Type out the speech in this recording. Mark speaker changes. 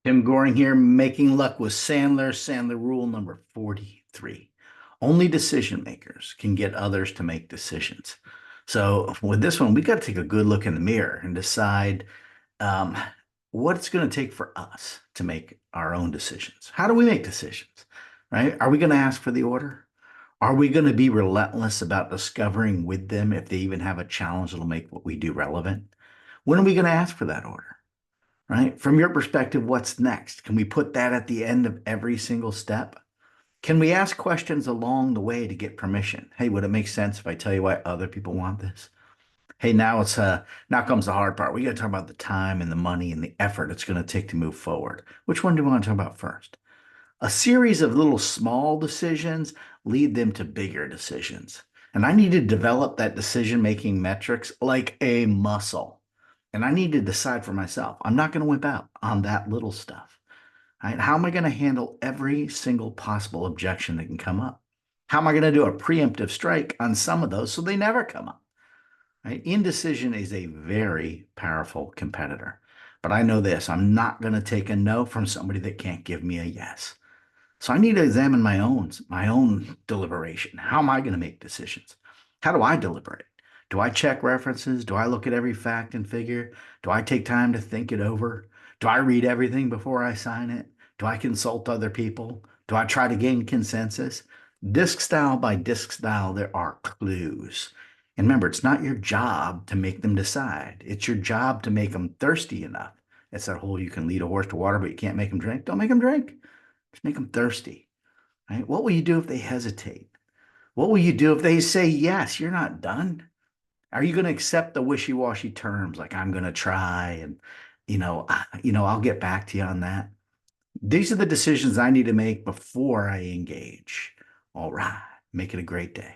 Speaker 1: Tim Goring here, making luck with Sandler rule number 43. Only decision makers can get others to make decisions. So with this one, we got to take a good look in the mirror and decide um, what it's going to take for us to make our own decisions. How do we make decisions, right? Are we going to ask for the order? Are we going to be relentless about discovering with them if they even have a challenge that'll make what we do relevant? When are we going to ask for that order? Right? From your perspective, what's next? Can we put that at the end of every single step? Can we ask questions along the way to get permission? Hey, would it make sense if I tell you why other people want this? Hey, now comes the hard part. We got to talk about the time and the money and the effort it's going to take to move forward. Which one do we want to talk about first? A series of little small decisions lead them to bigger decisions. And I need to develop that decision-making metrics like a muscle. And I need to decide for myself. I'm not going to whip out on that little stuff. Right? How am I going to handle every single possible objection that can come up? How am I going to do a preemptive strike on some of those so they never come up? Right? Indecision is a very powerful competitor. But I know this, I'm not going to take a no from somebody that can't give me a yes. So I need to examine my own deliberation. How am I going to make decisions? How do I deliberate? Do I check references? Do I look at every fact and figure? Do I take time to think it over? Do I read everything before I sign it? Do I consult other people? Do I try to gain consensus? Disc style by disc style, there are clues. And remember, it's not your job to make them decide. It's your job to make them thirsty enough. It's that whole you can lead a horse to water, but you can't make them drink. Don't make them drink. Just make them thirsty, right? What will you do if they hesitate? What will you do if they say yes? You're not done. Are you going to accept the wishy-washy terms like I'm going to try and I'll get back to you on that? These are the decisions I need to make before I engage. All right, make it a great day.